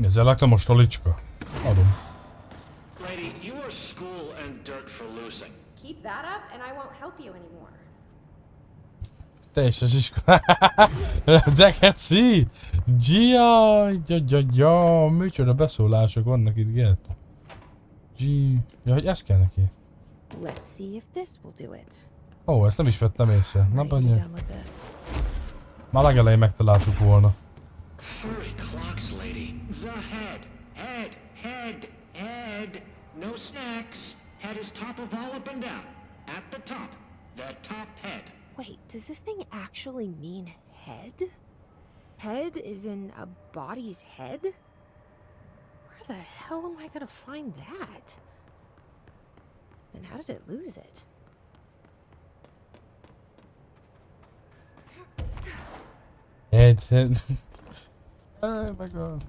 Ezzel elektromos tolicska. Adom. Lady, you are school and dirt for losing. Keep that up and I won't help you anymore. Te is az iskola. Dekeci! Jaj, micsoda beszólások vannak itt, Get. Ja, hogy ez kell neki. Let's see if this will do it. Ó, ezt nem is vettem észre. Na, banya. Már legelején megtaláltuk volna. Hurry, clocks, lady. The head. Head. No snacks. Head is top of all up and down. At the top. The top head. Wait, does this thing actually mean head? Head is in a body's head? Where the hell am I gonna find that? And how did it lose it? Head. Oh my god.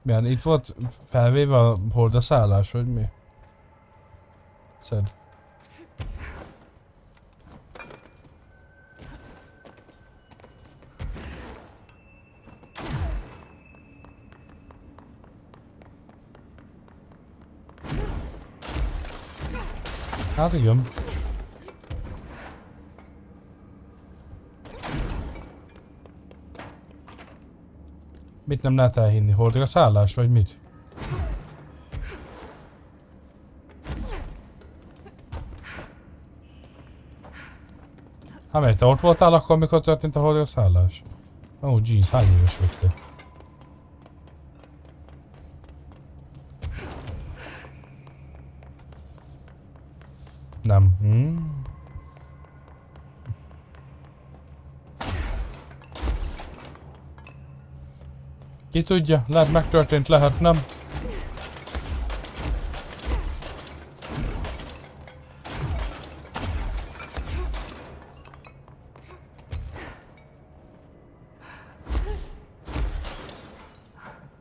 Milyen, itt volt felvéve a hordaszállás, vagy mi? Szed. Hát igen. Mit nem lehet elhinni? Hordig a szállás, vagy mit? Hát mely, te ott voltál akkor, amikor történt a hordig a szállás? Ó, oh, jeez, hány éves vagy te? Nem. Ki tudja, lehet megtörtént, lehet nem.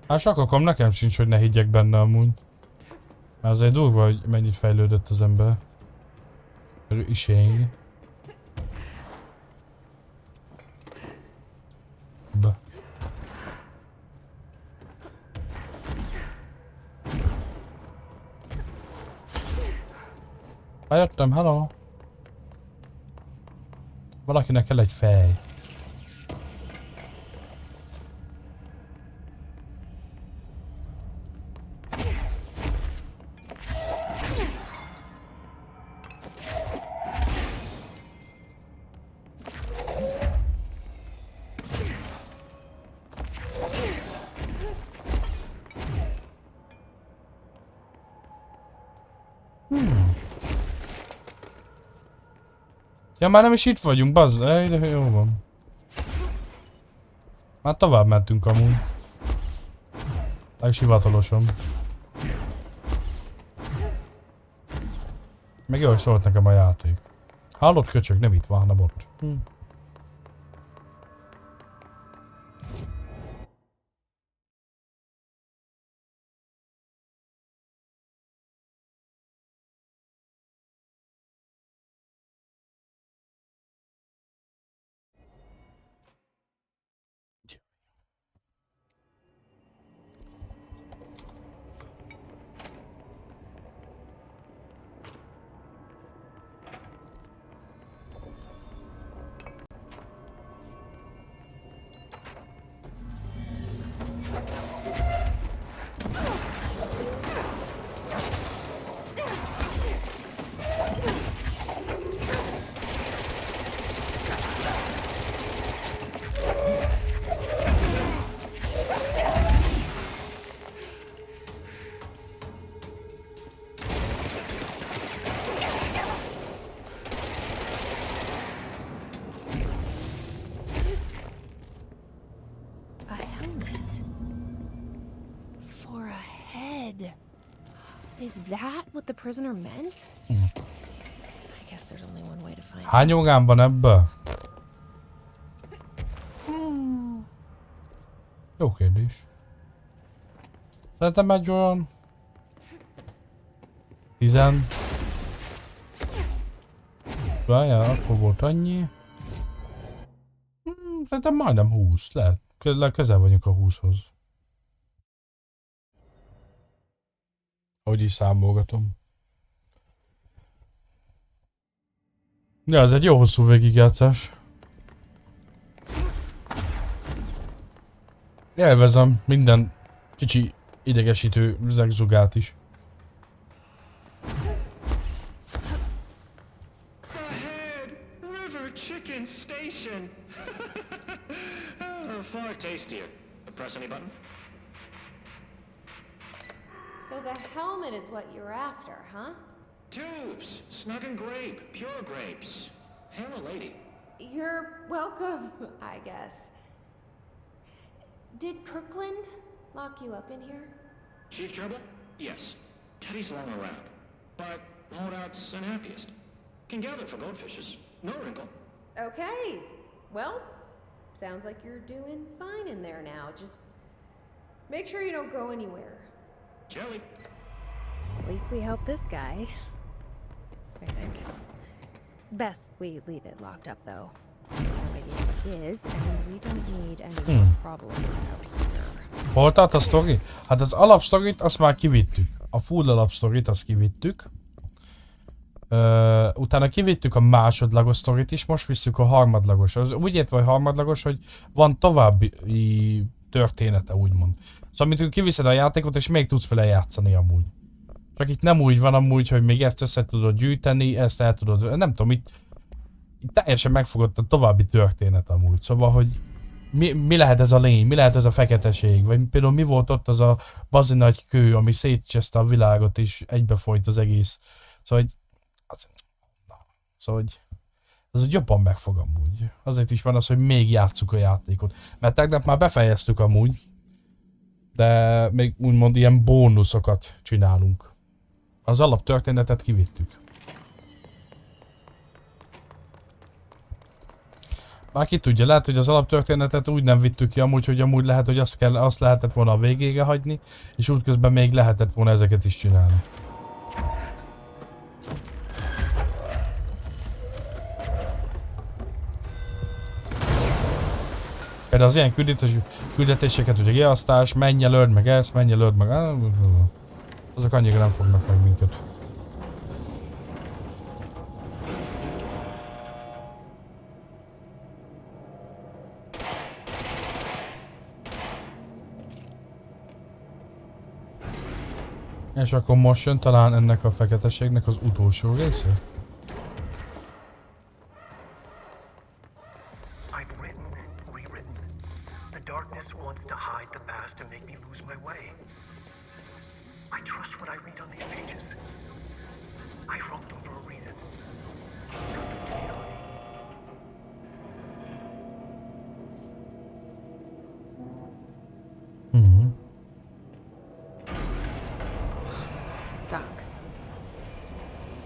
Hát sakakom, nekem sincs, hogy ne higgyek benne amúgy. Azért durva, hogy mennyit fejlődött az ember. Isény. Be. Bejöttem, hello. Valakinek kell egy fej. Ja, már nem is itt vagyunk, bazd, de jó van. Már tovább mentünk amúgy. Legalábbis hivatalosan. Meg jó, hogy szólt nekem a játék. Hallott köcsög, nem itt van, hanem ott. Is that what the prisoner meant? I guess there's only one way to find out. Hány jogám van ebből? Jó kérdés. Szerintem egy olyan... 10... Várjál, akkor volt annyi. Szerintem majdnem 20, lehet. közel vagyunk a 20-hoz. Ahogy is számolgatom. Ja, ez egy jó hosszú végigjátszás. Élvezem minden kicsi idegesítő zegzugát is. Chicken station. Far tastier. Press any button? So the helmet is what you're after, huh? Tubes. Snug and grape. Pure grapes. Hail a lady. You're welcome, I guess. Did Kirkland lock you up in here? Chief Trouble? Yes. Teddy's long around. But holdout's unhappiest. Can gather for goldfishes. No wrinkle. Okay. Well, sounds like you're doing fine in there now. Just make sure you don't go anywhere. Jelly. At least we helped this guy. I think. Best we leave it locked up, though. No idea what it is, and we don't need any more problems out here. Hol tart a sztori? Hát az alapsztorit azt már kivittük. A full alapsztorit azt kivittük. Utána kivittük a másodlagos sztorit is, most visszük a harmadlagos. Az úgy értve, hogy harmadlagos, hogy van további története, úgymond. Szóval, mint kiviszed a játékot, és még tudsz vele játszani amúgy. Csak itt nem úgy van amúgy, hogy még ezt össze tudod gyűjteni, ezt el tudod... Nem tudom, itt teljesen megfogott a további történet amúgy. Szóval, hogy mi lehet ez a lény, mi lehet ez a feketeség, vagy például mi volt ott az a bazi nagy kő, ami szétcseszte a világot, és egybefolyt az egész. Szóval, hogy... Szóval, hogy... Ez úgy jobban megfog amúgy. Azért is van az, hogy még játsszuk a játékot. Mert tegnap már befejeztük amúgy. De még úgymond ilyen bónuszokat csinálunk. Az alaptörténetet kivittük. Már ki tudja, lehet, hogy az alaptörténetet úgy nem vittük ki amúgy, hogy amúgy lehet, hogy azt lehetett volna a végére hagyni, és útközben még lehetett volna ezeket is csinálni. Például az ilyen küldetéseket, hogy a riasztás, menj el, öld meg ezt, menj el, öld meg... Azok annyira nem fognak meg minket. És akkor most jön talán ennek a feketeségnek az utolsó része?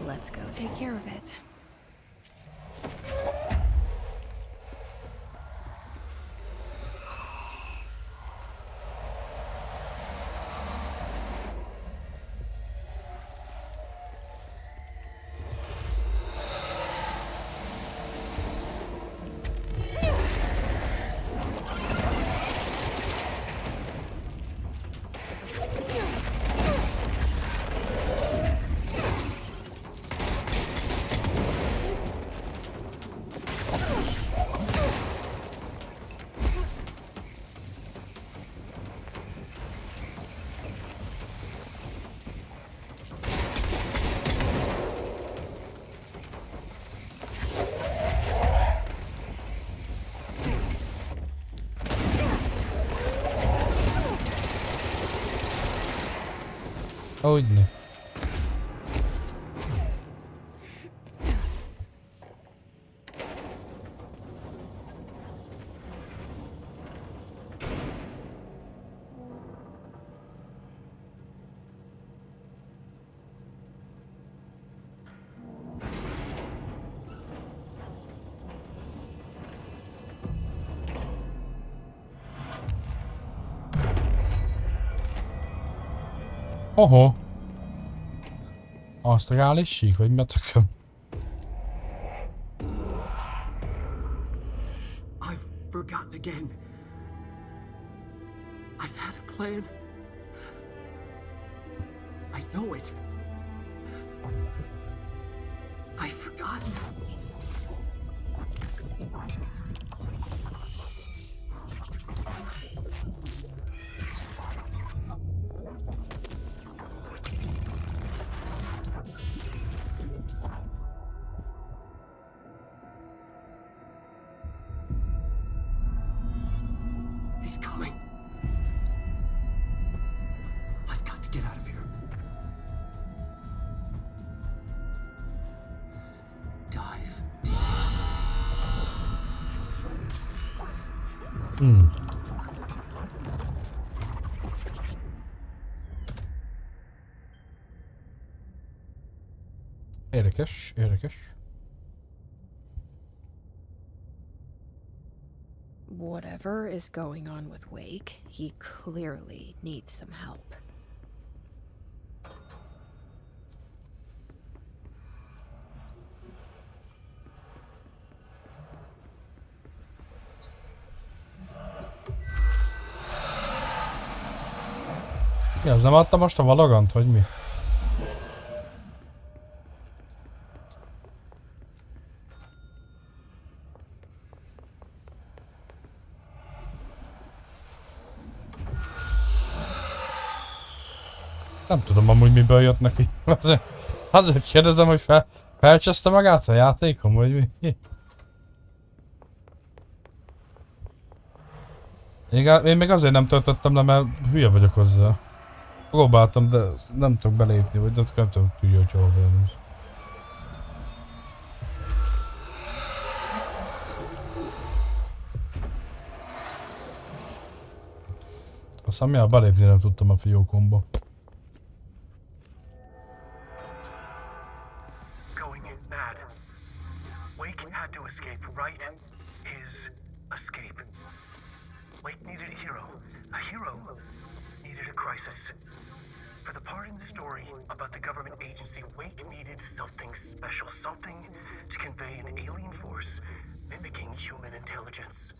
Let's go take care of it. Hogyne. Oho. Asztrális sík, vagy mit tököm? I've forgotten again. I had a plan. I know it. I've forgotten. He's coming. I've got to get out of here. Dive deep. Érdekes, érdekes. Whatever is going on with Wake, he clearly needs some help. Mi az, nem adta most a Valorant, vagy mi? Nem tudom amúgy miből jött neki. Azért kérdezem, hogy felcseszte magát a játékom, vagy mi? Én még azért nem töltöttem le, mert hülye vagyok hozzá. Próbáltam, de nem tudok belépni, vagy nem tudok hülye, hogy hol van. Aztán miért belépni nem tudtam a fiókomba. Escape, right? His escape. Wake needed a hero. A hero needed a crisis. For the part in the story about the government agency, Wake needed something special, something to convey an alien force mimicking human intelligence.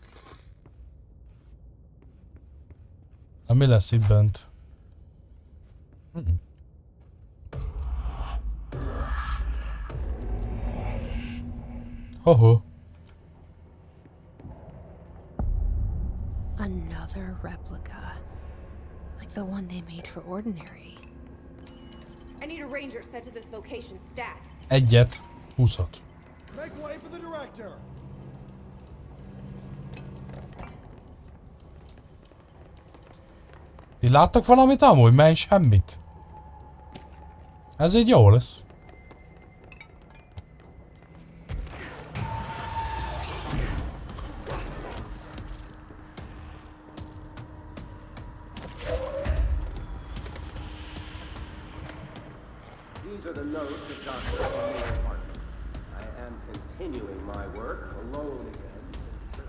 Mi lesz itt bent? Oh. Another replica. Like the one they made for Ordinary. I need a ranger sent to this location stat. Egyet. 20-at. Make way for the director. Ti láttok valamit amúgy? Menj semmit. Ez így jó lesz. These are the notes of Dr. O'Neill Martin. I am continuing my work alone again since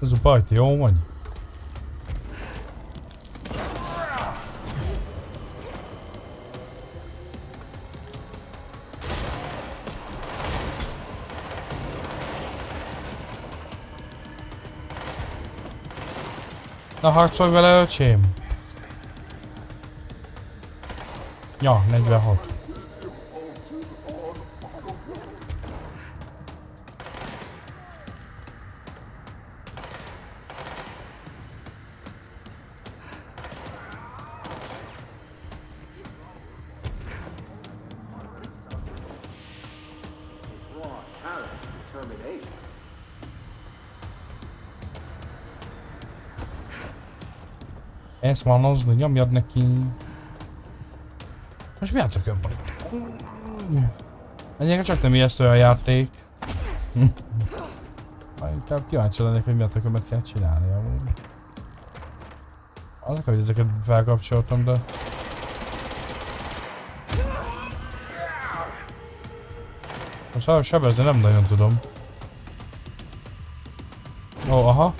Ez a baj, te jó vagy? Na harcolj vele, öcsém! Ja, 46. Ezt van az, hogy nyomjad neki. Most mi a tökön van itt? Ennyire csak nem ijesztő a játék. Inkább kíváncsi lennék, hogy mi a tökömet kell csinálni amúgy. Azok, hogy ezeket felkapcsoltam, de... Most sebezni nem nagyon tudom. Ó, aha.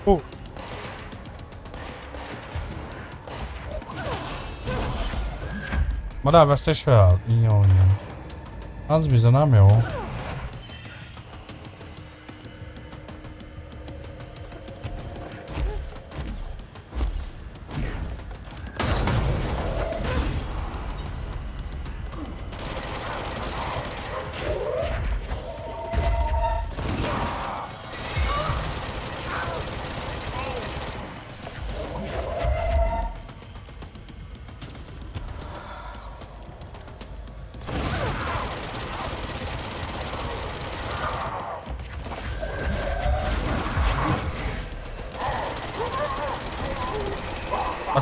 Ó. Madárvesztés fel? Jó. Az bizony nem jó.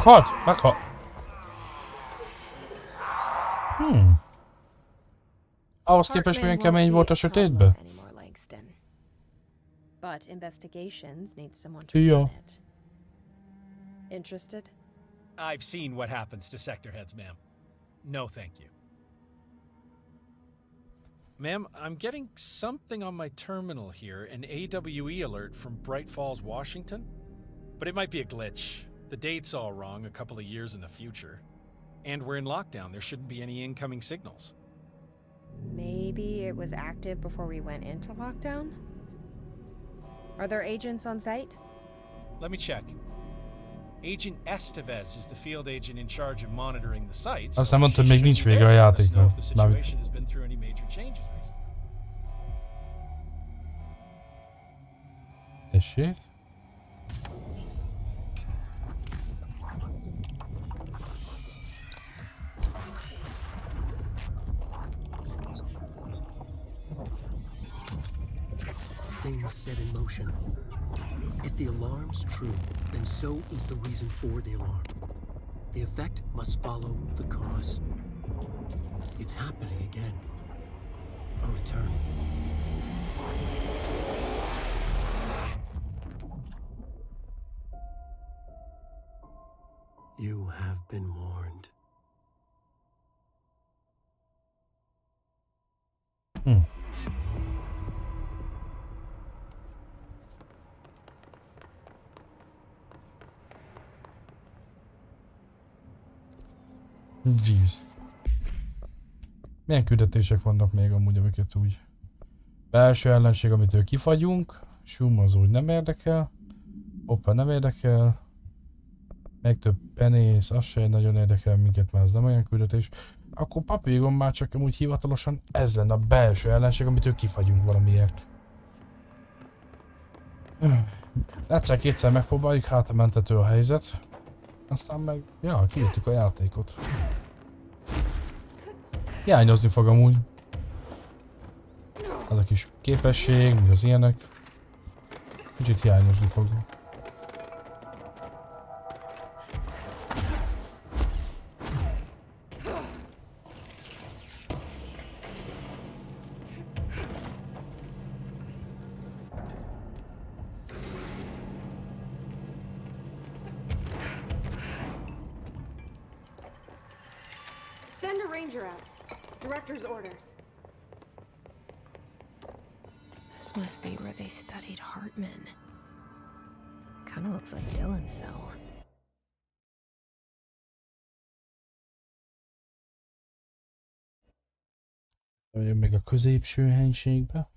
Meghalt? Meghalt. Ahhoz képest milyen kemény volt a sötétbe? But investigations need someone to Ja. run it. Interested? I've seen what happens to sector heads, ma'am. No, thank you. Ma'am, I'm getting something on my terminal here, an AWE alert from Bright Falls, Washington. But it might be a glitch. The date's all wrong, a couple of years in the future. And we're in lockdown, there shouldn't be any incoming signals. Maybe it was active before we went into lockdown? Are there agents on site? Let me check. Agent Estevez is the field agent in charge of monitoring the site. Azt nem mondtad, még nincs vége a játéknak. The situation has been through any major changes recently. Tessék? Things set in motion. If the alarm's true, then so is the reason for the alarm. The effect must follow the cause. It's happening again. A return. You have been warned. Jeez. Milyen küldetések vannak még amúgy, amiket úgy... Belső ellenség, amitől kifagyunk. Sum az úgy nem érdekel. Hoppa nem érdekel. Meg több penész, az se nagyon érdekel minket, már az nem olyan küldetés. Akkor papíron már csak amúgy hivatalosan ez lenne a belső ellenség, amitől kifagyunk valamiért. Egyszer-kétszer megpróbáljuk, hát a mentető a helyzet. Aztán meg, ja, kiírtuk a játékot. Hiányozni fog amúgy. Az a kis képesség, meg az ilyenek. Kicsit hiányozni fog. Send a ranger out. Director's orders. This must be where they studied Hartman. Kinda looks like Dylan's cell. Jön még a középső helységbe.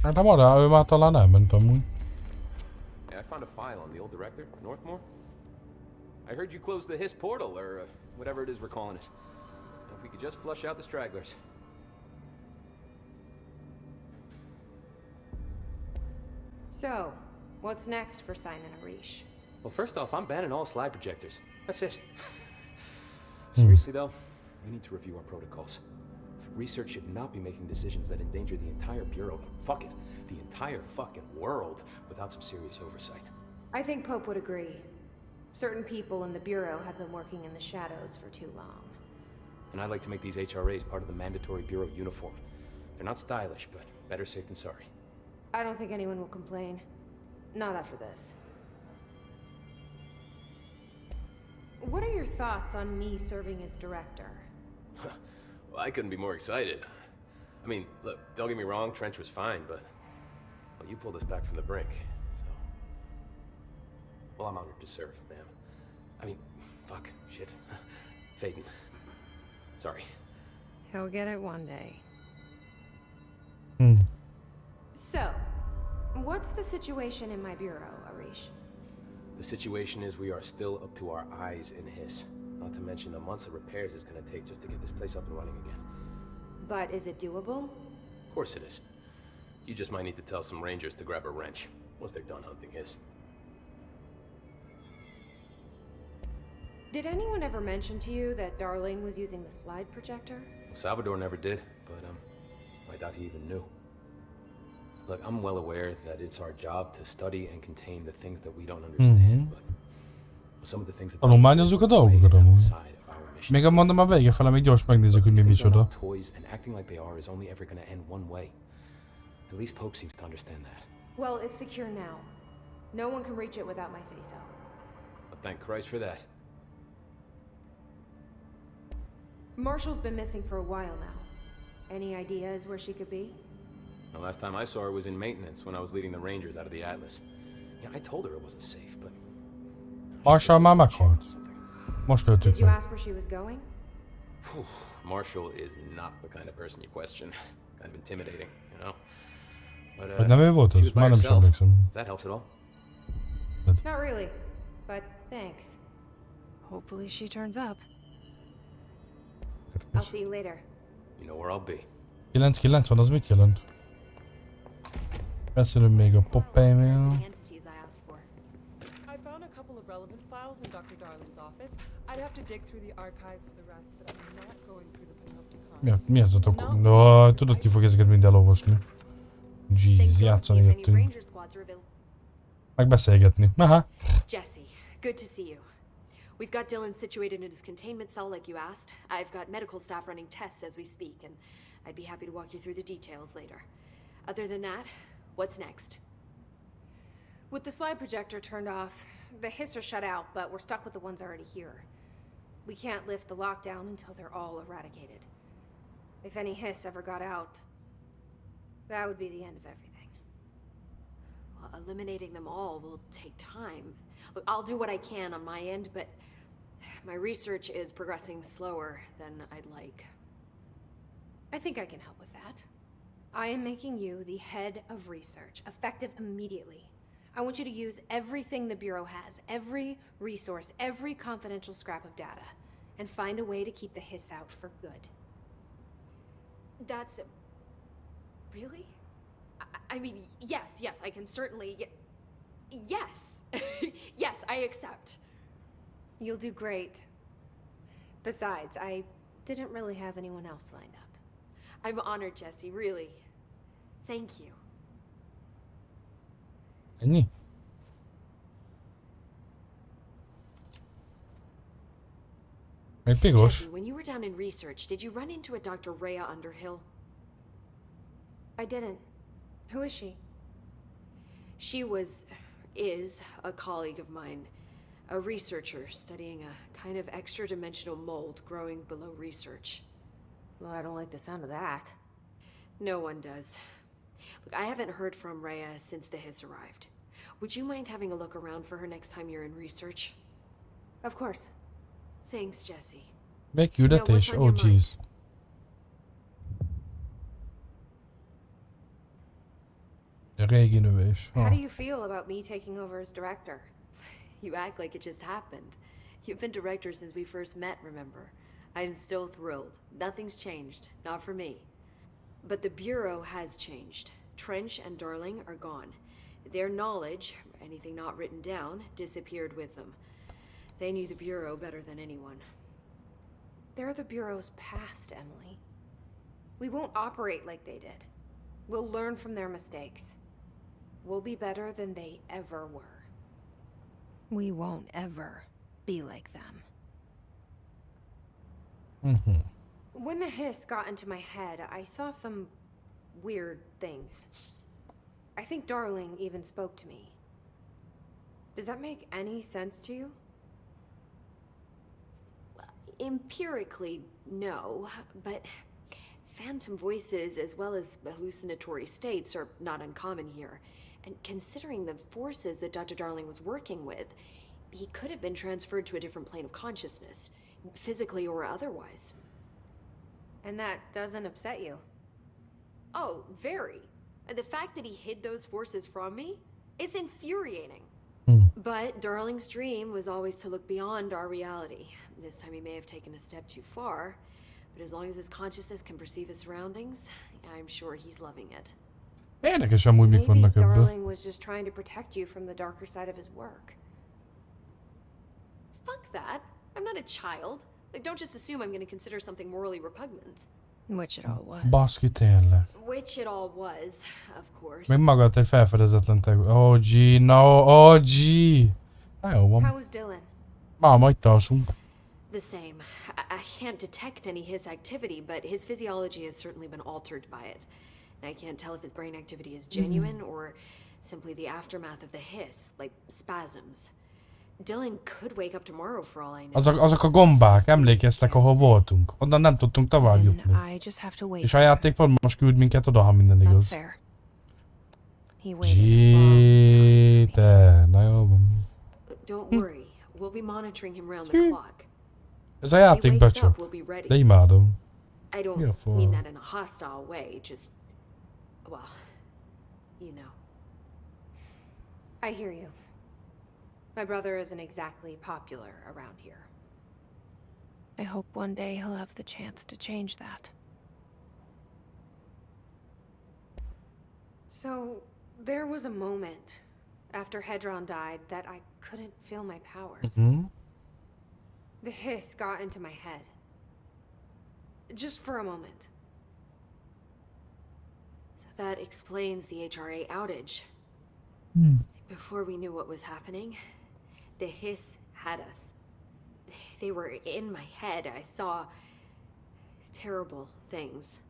Hát arra ő már talán elment amúgy. Yeah, I found a file on the old director, Northmore. I heard you closed the HISS portal, or whatever it is we're calling it. If we could just flush out the stragglers. So, what's next for Simon Arish? Well, first off, I'm banning all slide projectors. That's it. Seriously, though, we need to review our protocols. Research should not be making decisions that endanger the entire Bureau, fuck it, the entire fucking world, without some serious oversight. I think Pope would agree. Certain people in the Bureau have been working in the shadows for too long. And I'd like to make these HRAs part of the mandatory Bureau uniform. They're not stylish, but better safe than sorry. I don't think anyone will complain. Not after this. What are your thoughts on me serving as director? Well, I couldn't be more excited. I mean, look, don't get me wrong, Trench was fine, but well, you pulled us back from the brink, so... Well, I'm honored to serve, ma'am. I mean, fuck, shit. Faden. Sorry. He'll get it one day. So, what's the situation in my bureau, Arish? The situation is we are still up to our eyes in HISS. Not to mention the months of repairs it's gonna take just to get this place up and running again. But is it doable? Of course it is. You just might need to tell some rangers to grab a wrench once they're done hunting HISS. Did anyone ever mention to you that Darling was using the slide projector? Well, Salvador never did, but I doubt he even knew. Look, I'm well aware that it's our job to study and contain the things that we don't understand, but some of the things that tanulmányozzuk a dolgokat amúgy. Még mondom a vége fel, amíg gyors megnézzük, hogy mi micsoda. Toys and acting like they are is only ever gonna end one way. At least Pope seems to understand that. Well, it's secure now. No one can reach it without my say-so. But thank Christ for that. Marshall's been missing for a while now. Any ideas where she could be? The last time I saw her was in maintenance when I was leading the Rangers out of the Atlas. Yeah, I told her it wasn't safe, but... Marshall már meghalt. Most öltük Did you meg. ask where she was going? Marshall is not the kind of person you question. Kind of intimidating, you know? But, Vagy nem ő volt she az? was by Már nem is herself. emlékszem. That helps at all. Not really, but thanks. Hopefully she turns up. I'll see you later. You know where I'll be. 990 az mit jelent? Beszélünk még a Popeye-mel. I found a couple of relevant files in Dr. Darling's office. I'd have to dig through the archives for the rest, but I'm not going through the panopticon. Mi az a dokum? No, tudod ki fog ezeket mind elolvasni. Jeez, játszani jöttünk. Meg beszélgetni. Aha. Jesse, good to see you. We've got Dylan situated in his containment cell like you asked. I've got medical staff running tests as we speak, and I'd be happy to walk you through the details later. Other than that, what's next? With the slide projector turned off, the hiss are shut out, but we're stuck with the ones already here. We can't lift the lockdown until they're all eradicated. If any hiss ever got out, that would be the end of everything. Well, eliminating them all will take time. Look, I'll do what I can on my end, but my research is progressing slower than I'd like. I think I can help with that. I am making you the head of research, effective immediately. I want you to use everything the Bureau has, every resource, every confidential scrap of data. and find a way to keep the hiss out for good. That's... Really? I mean, yes, I can certainly... Yes! Yes, I accept. You'll do great. Besides, I didn't really have anyone else lined up. I'm honored, Jesse, really. Thank you. Ennyi? Még pigos. Jesse, when you were down in research, did you run into a Dr. Rhea Underhill? I didn't. Who is she? She is a colleague of mine. A researcher studying a kind of extra-dimensional mold growing below research. Well, I don't like the sound of that. No one does. Look, I haven't heard from Rhea since the hiss arrived. Would you mind having a look around for her next time you're in research? Of course. Thanks, Jesse. Megküldetés? Oh jeez. A régi növés. How do you feel about me taking over as director? You act like it just happened. You've been director since we first met, remember? I'm still thrilled. Nothing's changed. Not for me. But the Bureau has changed. Trench and Darling are gone. Their knowledge, anything not written down, disappeared with them. They knew the Bureau better than anyone. They're the Bureau's past, Emily. We won't operate like they did. We'll learn from their mistakes. We'll be better than they ever were. We won't ever be like them. When the hiss got into my head, I saw some weird things. I think Darling even spoke to me. Does that make any sense to you? Empirically, no, but phantom voices as well as hallucinatory states are not uncommon here. And considering the forces that Dr. Darling was working with, he could have been transferred to a different plane of consciousness, physically or otherwise. And that doesn't upset you? Oh, very. And the fact that he hid those forces from me, it's infuriating. But Darling's dream was always to look beyond our reality. This time he may have taken a step too far, but as long as his consciousness can perceive his surroundings, I'm sure he's loving it. Érdekes amúgy mik vannak ebből. Darling was just trying to protect you from the darker side of his work. Fuck that. I'm not a child. Like, don't just assume I'm gonna consider something morally repugnant. Which it all was. Baszki tényleg. Which it all was, of course. Még magad egy felfedezetlen teg. Oh gee, no, oh gee. Na jó van. How was Dylan? Máma, itt alszunk. The same. I can't detect any his activity, but his physiology has certainly been altered by it. And I can't tell if his brain activity is genuine or simply the aftermath of the hiss, like spasms. Dylan could wake up tomorrow for all I know. Azok a gombák, emlékeztek, ahol voltunk. Onnan nem tudtunk tovább jutni. És a játék most küld minket oda, ha minden igaz. Gee, te, na jó van. Don't worry, we'll be monitoring him round the clock. Ez a játék becsap, de imádom. I don't mean that in a hostile way, just, well, you know. I hear you. My brother isn't exactly popular around here. I hope one day he'll have the chance to change that. So, there was a moment after Hedron died that I couldn't feel my powers. The hiss got into my head. Just for a moment. So that explains the HRA outage. Before we knew what was happening, the hiss had us. They were in my head. I saw terrible things.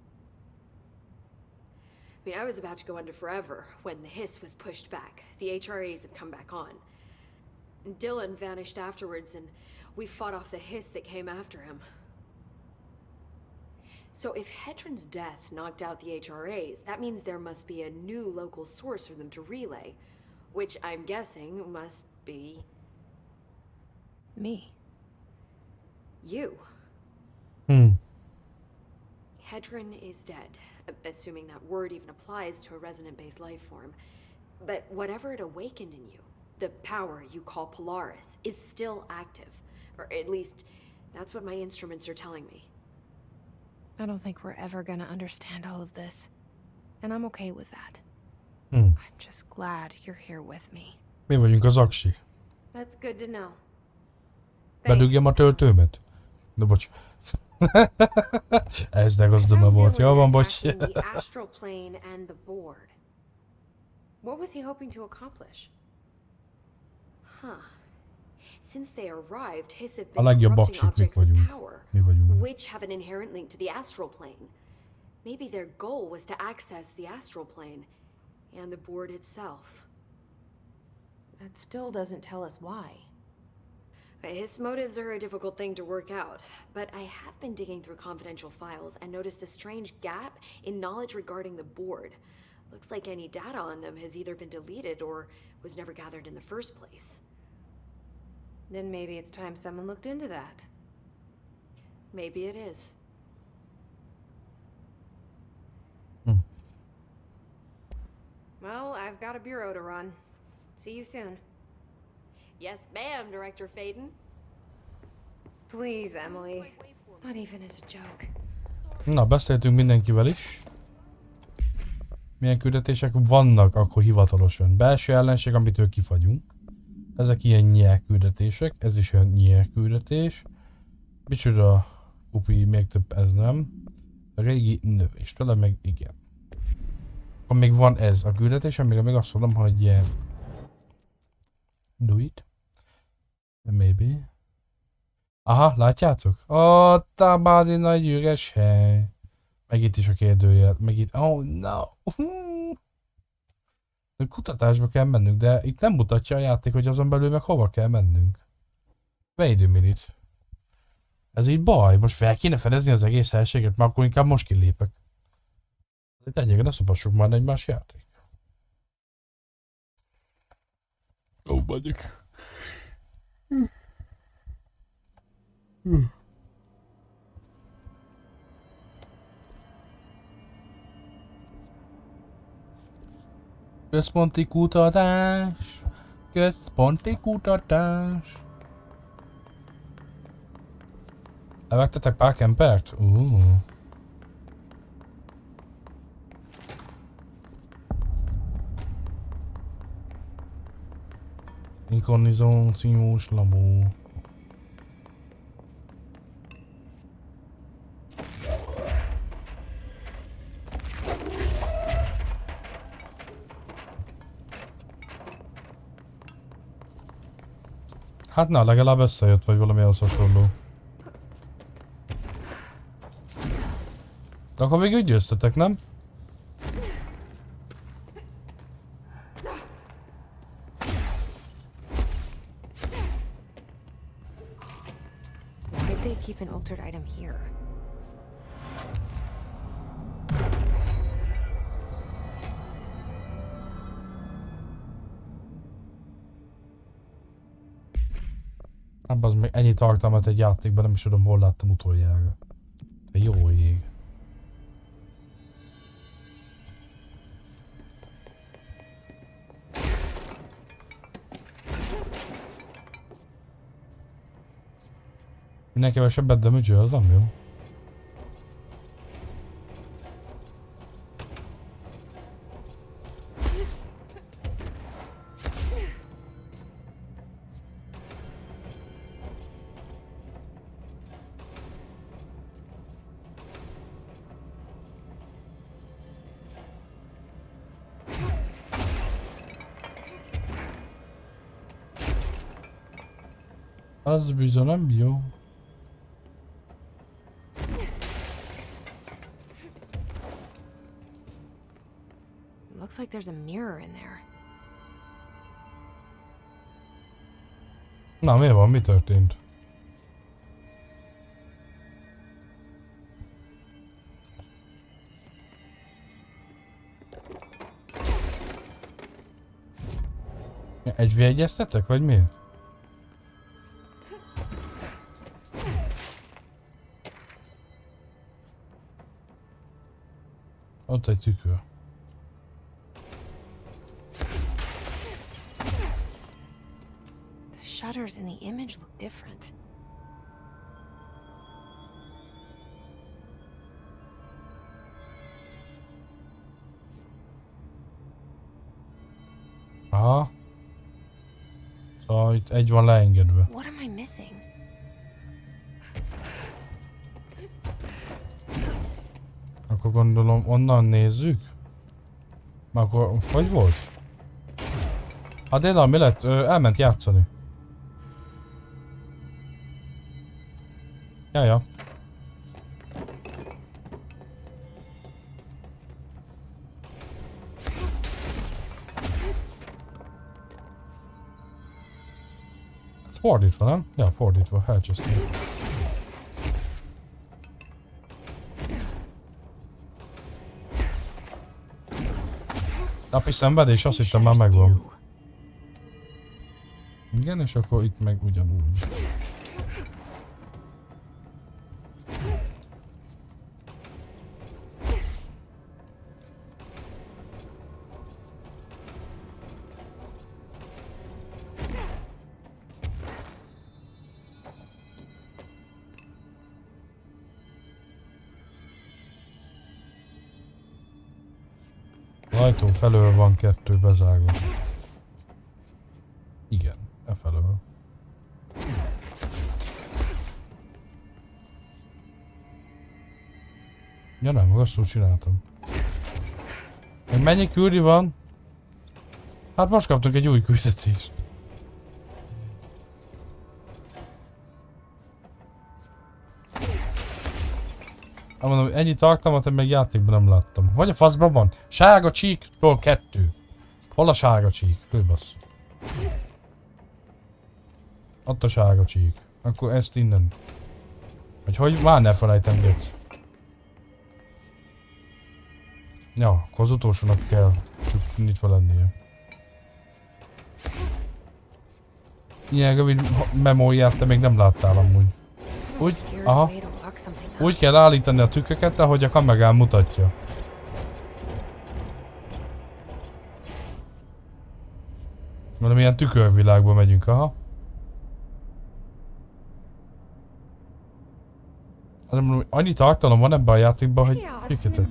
I mean, I was about to go under forever when the hiss was pushed back. The HRAs had come back on. Dylan vanished afterwards, and we fought off the hiss that came after him. So if Hedron's death knocked out the HRAs, that means there must be a new local source for them to relay, which I'm guessing must be... me. You. Hedron is dead, assuming that word even applies to a resonant-based life form. But whatever it awakened in you, the power you call Polaris, is still active. Or at least, That's what my instruments are telling me. I don't think we're ever gonna understand all of this. And I'm okay with that. Hmm. I'm just glad you're here with me. Mi vagyunk az aksi. That's good to know. Bedugjem a töltőmet? De bocs. Ez de gazdama volt. Jó van, bocs. The astral plane and the board. What was he hoping to accomplish? Huh. Since they arrived, Hiss have A been legjobb corrupting aksik mik objects of vagyunk. power, Mi vagyunk. which have an inherent link to the astral plane. Maybe their goal was to access the astral plane and the board itself. That still doesn't tell us why. His motives are a difficult thing to work out, but I have been digging through confidential files and noticed a strange gap in knowledge regarding the board. Looks like any data on them has either been deleted or was never gathered in the first place. Then maybe it's time someone looked into that. Maybe it is. Well, I've got a bureau to run. See you soon. Yes, ma'am, Director Faden. Please, Emily. Not even as a joke. Na, beszéltünk mindenkivel is. Milyen küldetések vannak akkor hivatalosan? Belső ellenség, amitől kifagyunk. Ezek ilyen nyílt küldetések. Ez is olyan nyílt küldetés. Micsoda kupi, még több ez nem. A régi növés. Tőle meg igen. Akkor még van ez a küldetés, amire még azt mondom, hogy do it. Maybe. Aha, látjátok? Ott a bázin nagy üres hely. Meg itt is a kérdőjel. Meg itt. Oh no. De kutatásba kell mennünk, de itt nem mutatja a játék, hogy azon belül meg hova kell mennünk. Wait a minute. Ez így baj. Most fel kéne fedezni az egész helységet, mert akkor inkább most kilépek. Itt egyébként ne szopassuk már egymás játék. Ó, vagyok. Központi kutatás. Központi kutatás. Levettetek pár kempert? Inkonizációs labó. Hát na, legalább összejött, vagy valami else hasonló. De akkor végül győztetek, nem? Why'd they keep an altered item here? Hát az még ennyi tartalmat egy játékban nem is tudom, hol láttam utoljára. De jó ég. Minél kevesebbet damage-öl, az nem jó. Az bizony nem jó. Looks like there's a mirror in there. Na, mi van? Mi történt? Egyvegyeztetek, vagy mi? Ott egy tükör. The shutters in the image look different. Aha. Szóval itt egy van leengedve. What am I missing? Akkor gondolom onnan nézzük? Akkor hogy volt? Hát Déla, mi lett? Elment játszani. Jaja. Ez fordítva, nem? Ja, fordítva, elcsesztünk. Napi szenvedés, azt hittem már megvan. Igen, és akkor itt meg ugyanúgy. Ajtó felől van 2 bezárva. Igen, e felől. Ja nem, rosszul csináltam. Még mennyi küldi van? Hát most kaptunk egy új küldetést. Mondom, ennyi tartalmat én még játékban nem láttam. Hogy a faszban van? Sárga csíktól 2. Hol a sárga csík? Főbassz. Ott a sárga csík. Akkor ezt innen. Hogy már ne felejtem, gec. Ja, akkor az utolsónak kell csak nyitva lennie. Ilyen rövid memóriát te még nem láttál amúgy. Úgy? Aha. Úgy kell állítani a tükköket, ahogy a kamerán mutatja. Valamilyen tükörvilágba megyünk, aha. Annyi tartalom van ebben a játékban, hogy figyeljetek.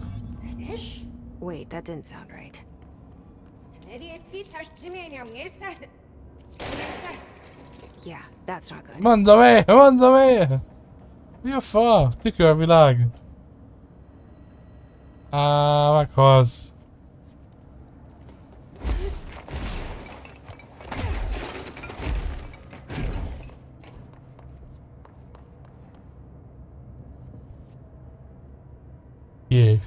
Wait, that didn't sound right. Yeah, that's not good. Mondom én! Mi a fa? Tükörvilág. Meghalsz. Jég.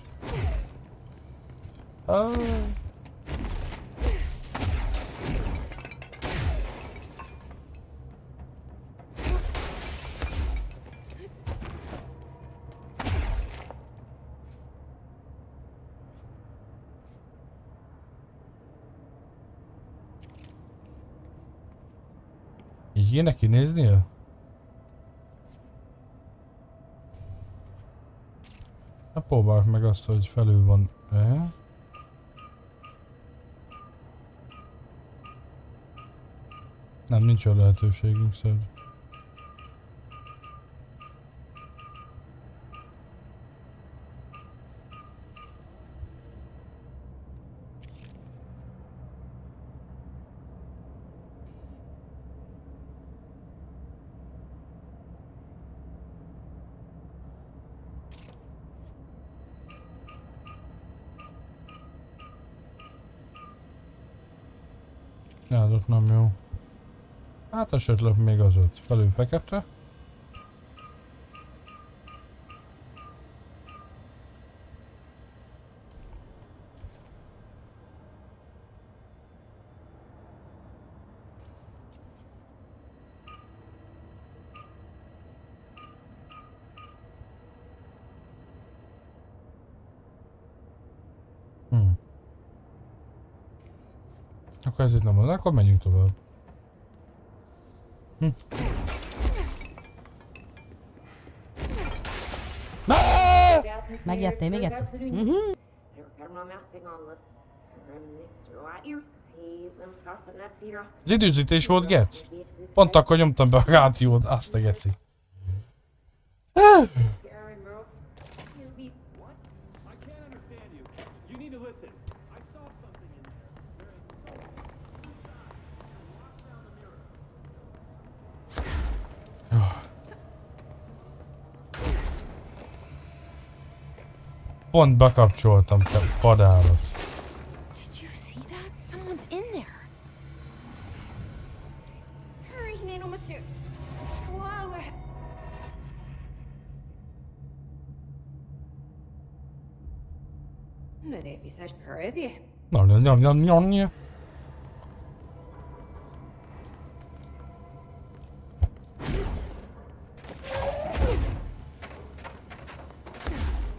Így kéne kinéznie? Hát próbáljuk meg azt, hogy felül van. Nem, nincs olyan lehetőségünk szerint. Ja, az ott nem jó. Hát esetleg még az ott. Felül fekete. Akkor ez itt nem van, akkor menjünk tovább. Megjettél még egyszer? Az időzítés volt, gec? Pont akkor nyomtam be a rádiót, azt a geci. Pont bekapcsoltam, te padállat. Did you see that? Someone's in there. Hurry, Nano Masu. Whoa. No devi ser hurry. Na.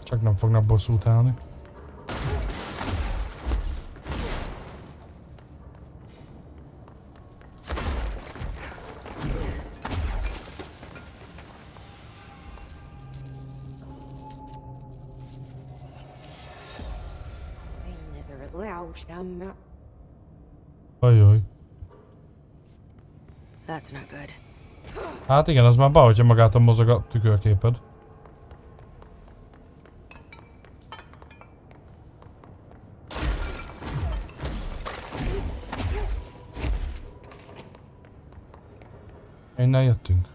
Csak nem fognak bosszút állni. Ajaj. That's not good. Hát igen, az már behagyja magától mozog a tükörképed. Innen jöttünk.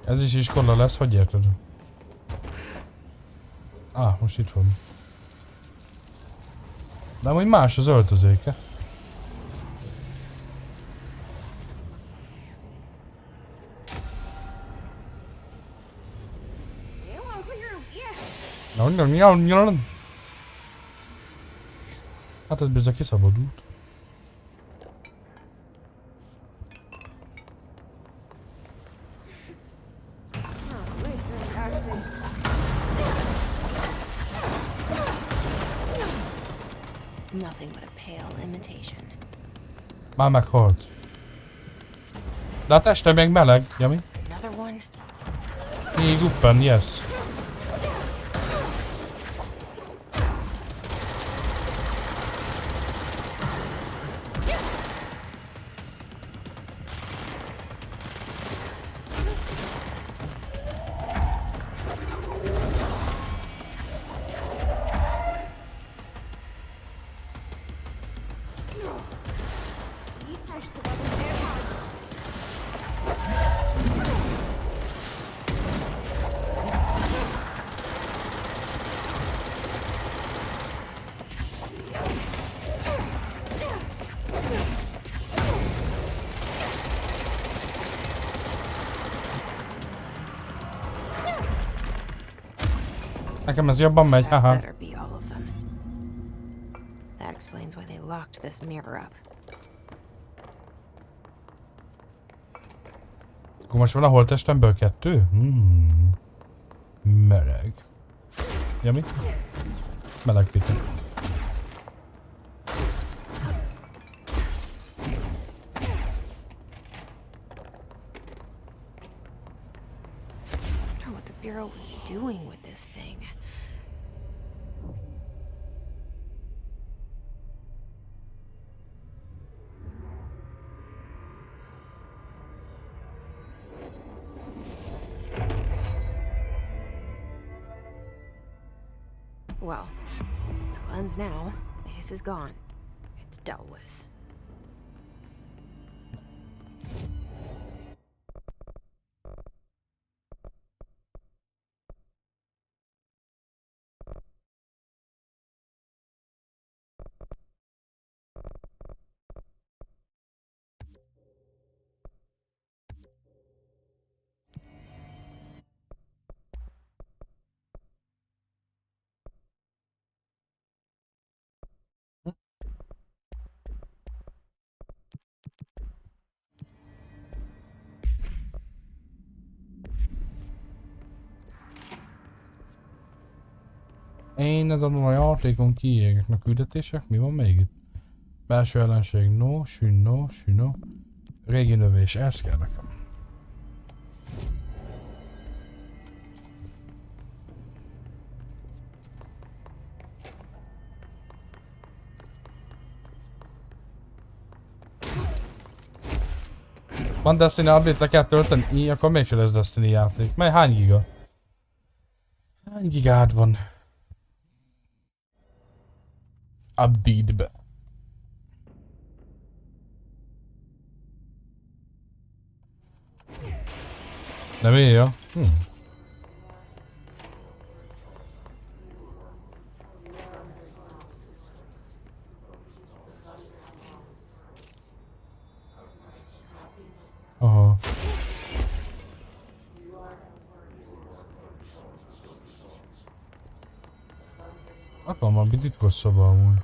Ez is iskola lesz, hogy érted? Most itt van. De amúgy más az öltözéke. Hát ez bizony kiszabadult. Nothing but a pale imitation. Már meghalt. De a teste még meleg, Jami. Another one? Még uppen, yes. Nekem ez jobban megy, haha. Better be all of them. That explains why they locked this mirror up. Akkor most van a holttestemből 2? Meleg. Jami? Meleg pita. I wonder what the Bureau was doing with this thing. Well, it's cleansed now. The hiss is gone. It's dealt with. Én ezen a játékon kiégek a küldetések, mi van még itt? Belső ellenség, no, sűnno. Régi növés, ez kell nekem. Van Destiny update, le kell tölteni, akkor mégse lesz Destiny játék. Mely hány giga? Hány gigád van? Update-be. Nem éjjel? Akkor van titkos szoba amúgy.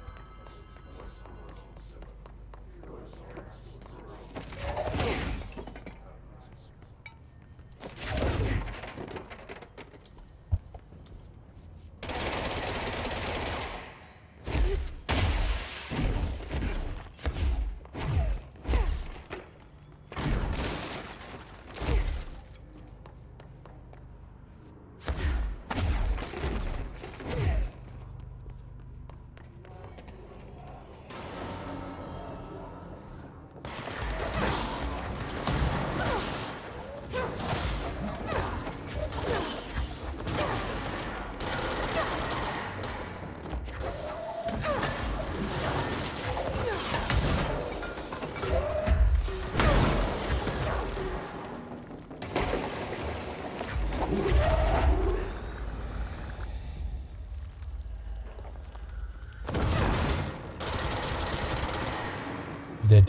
Dead.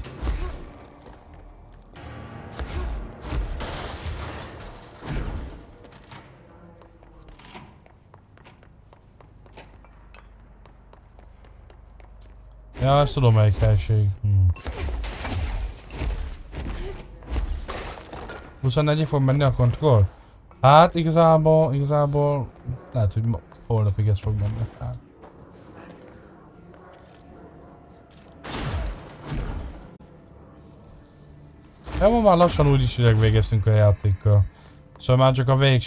Ja, ezt tudom melyik helység. 24-ig fog menni a kontroll? Hát igazából lehet, hogy holnapig ez fog menni. Hát. Ja, ma már lassan úgyis végeztünk a játékkal. Szóval már csak a végső